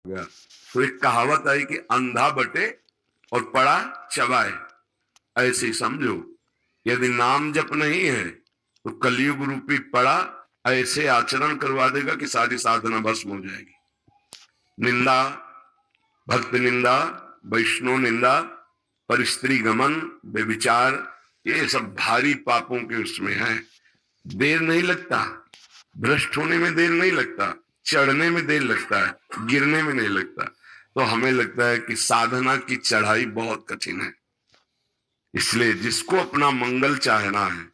गया। तो एक कहावत आई कि अंधा बटे और पड़ा चबाए, ऐसे ही समझो। यदि नाम जप नहीं है तो कलयुग रूपी पड़ा ऐसे आचरण करवा देगा कि सारी साधना भस्म हो जाएगी। निंदा, भक्त निंदा, वैष्णव निंदा, परिस्त्री गमन, बेविचार, ये सब भारी पापों के उसमें है। देर नहीं लगता, भ्रष्ट होने में देर नहीं लगता, चढ़ने में देर लगता है, गिरने में नहीं लगता। तो हमें लगता है कि साधना की चढ़ाई बहुत कठिन है। इसलिए जिसको अपना मंगल चाहना है,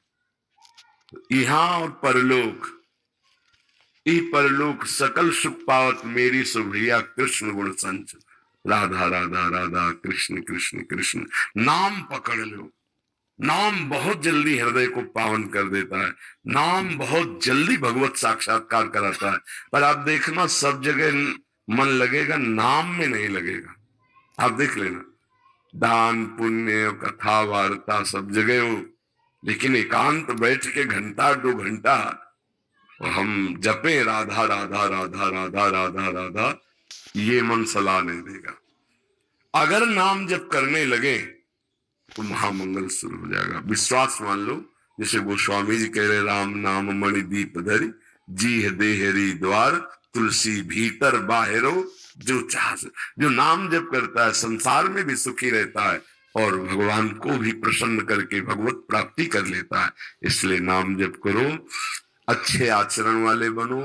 यहां और परलोक, ई परलोक सकल सुख पावत मेरी सुभैया कृष्ण गुण संच। राधा राधा राधा, कृष्ण कृष्ण कृष्ण, नाम पकड़ लो। नाम बहुत जल्दी हृदय को पावन कर देता है। नाम बहुत जल्दी भगवत साक्षात्कार कराता है। पर आप देखना, सब जगह मन लगेगा, नाम में नहीं लगेगा। आप देख लेना, दान पुण्य कथा वार्ता सब जगह हो, लेकिन एकांत बैठ के घंटा 2 घंटा हम जपे राधा राधा राधा राधा राधा राधा, ये मन सलाह नहीं देगा। अगर नाम जप करने लगे तो महामंगल शुरू हो जाएगा। विश्वास मान लो, जैसे गोस्वामी जी कह रहे, राम नाम मणि दीप धरी, जी है देहरी द्वार, तुलसी भीतर बाहरो, जो चाह। जो नाम जप करता है संसार में भी सुखी रहता है और भगवान को भी प्रसन्न करके भगवत प्राप्ति कर लेता है। इसलिए नाम जप करो, अच्छे आचरण वाले बनो।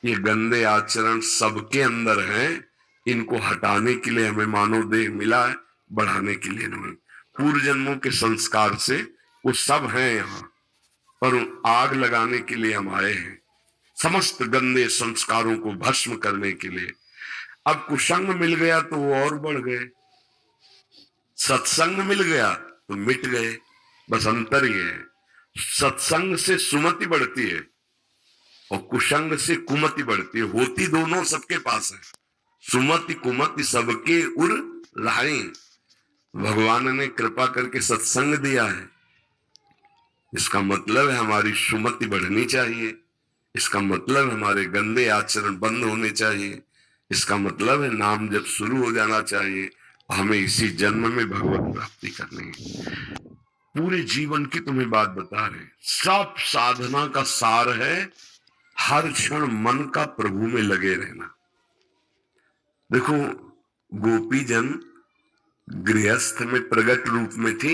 ये गंदे आचरण सबके अंदर हैं, इनको हटाने के लिए हमें मानव देह मिला है, बढ़ाने के लिए नहीं। पूर्व जन्मों के संस्कार से वो सब हैं यहाँ, पर आग लगाने के लिए हम आए हैं, समस्त गंदे संस्कारों को भस्म करने के लिए। अब कुसंग मिल गया तो वो और बढ़ गए, सत्संग मिल गया तो मिट गए। बस अंतर ये है, सत्संग से सुमति बढ़ती है और कुसंग से कुमति बढ़ती है। होती दोनों सबके पास है, सुमति कुमति सबके उर लाए। भगवान ने कृपा करके सत्संग दिया है, इसका मतलब है हमारी सुमति बढ़नी चाहिए, इसका मतलब हमारे गंदे आचरण बंद होने चाहिए, इसका मतलब है नाम जब शुरू हो जाना चाहिए। हमें इसी जन्म में भगवत प्राप्ति करनी है। पूरे जीवन की तुम्हें बात बता रहे, सब साधना का सार है हर क्षण मन का प्रभु में लगे रहना। देखो, गोपी जन गृहस्थ में प्रगट रूप में थी,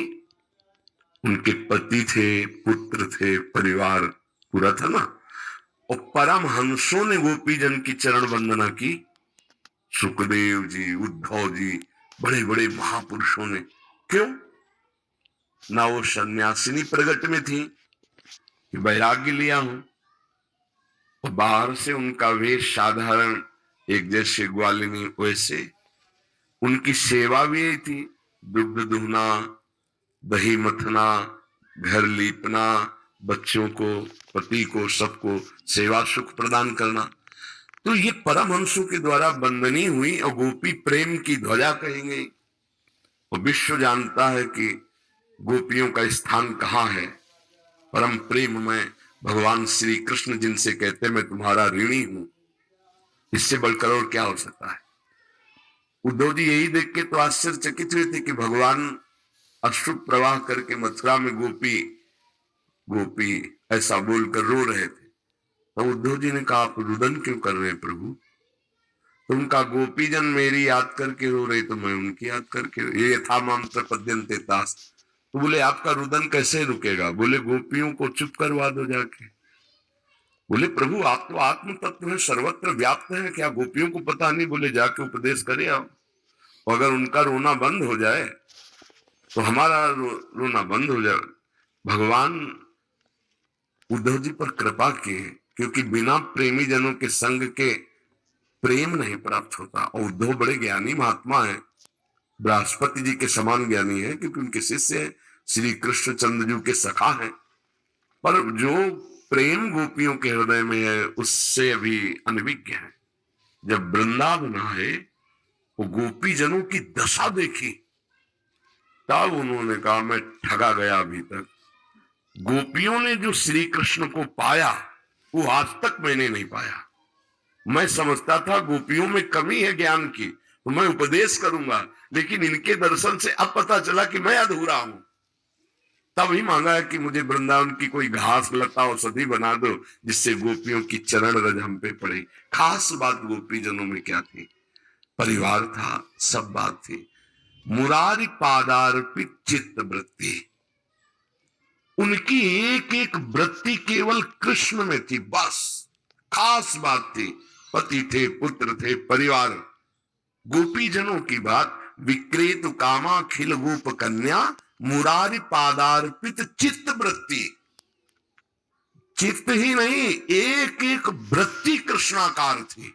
उनके पति थे, पुत्र थे, परिवार पूरा था ना। और परम हंसों ने गोपी जन की चरण वंदना की, सुखदेव जी, उद्धव जी, बड़े बड़े महापुरुषों ने। क्यों? ना वो सन्यासिनी प्रगट में थी कि वैराग्य लिया हूं, और बाहर से उनका वेश साधारण एक जैसे ग्वालिनी, वैसे उनकी सेवा भी यही थी, दुग्ध दुहना, दही मथना, घर लीपना, बच्चों को, पति को, सबको सेवा सुख प्रदान करना। तो ये परमहंसों के द्वारा वंदनी हुई और गोपी प्रेम की ध्वजा कही गई। और विश्व जानता है कि गोपियों का स्थान कहां है, परम प्रेम में भगवान श्री कृष्ण जिनसे कहते मैं तुम्हारा ऋणी हूं, इससे बढ़कर और क्या हो सकता है। उद्धव जी यही देख के तो आश्चर्यचकित हुए थे कि भगवान अश्रु प्रवाह करके मथुरा में गोपी गोपी ऐसा बोलकर रो रहे थे। तो उद्धव जी ने कहा, आप रुदन क्यों कर रहे हैं प्रभु? तो उनका, गोपी जन मेरी याद करके रो रहे तो मैं उनकी याद करके, ये था मंत्र पद्यंते तास। तो बोले आपका रुदन कैसे रुकेगा? बोले गोपियों को चुप करवा दो जाके। बोले प्रभु आप तो आत्म तत्व है, सर्वत्र व्याप्त है, क्या गोपियों को पता नहीं? बोले जाके उपदेश करे आप, अगर उनका रोना बंद हो जाए तो हमारा रोना बंद हो जाए। भगवान उद्धव जी पर कृपा किए, क्योंकि बिना प्रेमी जनों के संग के प्रेम नहीं प्राप्त होता। और उद्धव बड़े ज्ञानी महात्मा है, बृहस्पति जी के समान ज्ञानी है, क्योंकि उनके शिष्य श्री कृष्ण चंद्र जी के सखा हैं। पर जो प्रेम गोपियों के हृदय में है उससे अभी अनभिज्ञ है। जब वृंदावन आए, वो गोपी जनों की दशा देखी, तब उन्होंने कहा मैं ठगा गया। अभी तक गोपियों ने जो श्री कृष्ण को पाया वो आज तक मैंने नहीं पाया। मैं समझता था गोपियों में कमी है ज्ञान की, तो मैं उपदेश करूंगा, लेकिन इनके दर्शन से अब पता चला कि मैं अधूरा हूं। तभी मांगा है कि मुझे वृंदावन की कोई घास लता औषधि बना दो, जिससे गोपियों की चरण रज हम पे पड़े। खास बात गोपी जनों में क्या थी? परिवार था, सब बात थी। मुरारी पादार्पित चित्त वृत्ति, उनकी एक एक वृत्ति केवल कृष्ण में थी, बस। खास बात थी। पति थे, पुत्र थे, परिवार। गोपी जनों की बात, विक्रेत कामा खिल गोप कन्या, मुरारी पादार्पित चित्त वृत्ति। चित्त ही नहीं, एक एक वृत्ति कृष्णाकार थी।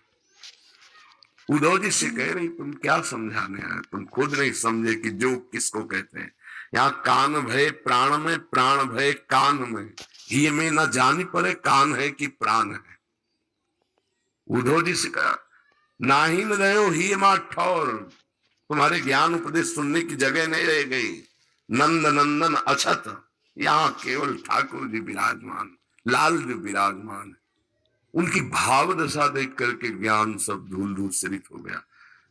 उद्धव जी से कह रही, तुम क्या समझाने आए? तुम खुद नहीं समझे कि जो किसको कहते हैं। यहाँ कान भय प्राण में, प्राण भय कान में, ये में न जानी पड़े कान है कि प्राण है। उद्धव जी से कहा, ना ही न रहो ही मा ठौर, तुम्हारे ज्ञान उपदेश सुनने की जगह नहीं रह गई। नंद नंदन अछत, यहाँ केवल ठाकुर जी विराजमान, लाल जी विराजमान। उनकी भाव दशा देख करके ज्ञान सब धूल धूसरित हो गया।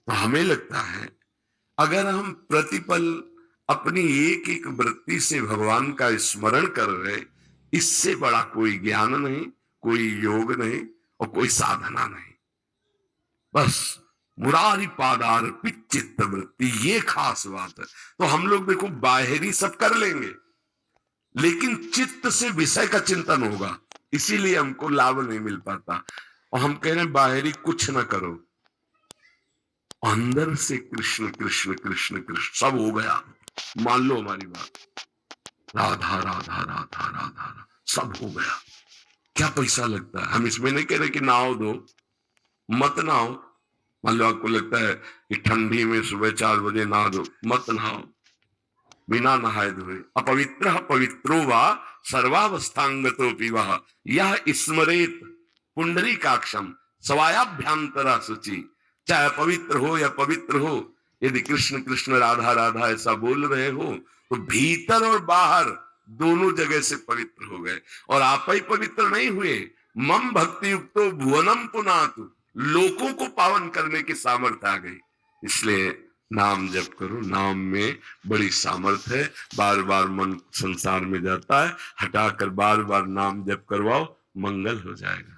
तो हमें लगता है अगर हम प्रतिपल अपनी एक एक वृत्ति से भगवान का स्मरण कर रहे, इससे बड़ा कोई ज्ञान नहीं, कोई योग नहीं और कोई साधना नहीं। बस मुरारी पादार्पित चित्त वृत्ति, ये खास बात है। तो हम लोग देखो बाहरी सब कर लेंगे, लेकिन चित्त से विषय का चिंतन होगा, इसीलिए हमको लाभ नहीं मिल पाता। और हम कह रहे हैं बाहरी कुछ ना करो, अंदर से कृष्ण कृष्ण कृष्ण कृष्ण सब हो गया। मान लो हमारी बात, राधा राधा राधा राधा सब हो गया। क्या पैसा लगता है? हम इसमें नहीं कह रहे कि नाव दो, मत नहाओ। मान लो आपको लगता है कि ठंडी में सुबह 4 बजे नहा दो, मत नहाओ बिना नहाए धोए। अपवित्र पवित्रो वा सर्वावस्थांगतो वह, यह स्मरेत पुंडरीकाक्षम सवायाभ्यंतरा शुचि। चाहे पवित्र हो या पवित्र हो, यदि कृष्ण कृष्ण राधा राधा ऐसा बोल रहे हो, तो भीतर और बाहर दोनों जगह से पवित्र हो गए। और आप ही पवित्र नहीं हुए, मम भक्ति युक्तो भुवनम पुनातु, लोगों को पावन करने की सामर्थ्य आ गई। इसलिए नाम जप करो, नाम में बड़ी सामर्थ्य है। बार बार मन संसार में जाता है, हटाकर बार बार नाम जप करवाओ, मंगल हो जाएगा।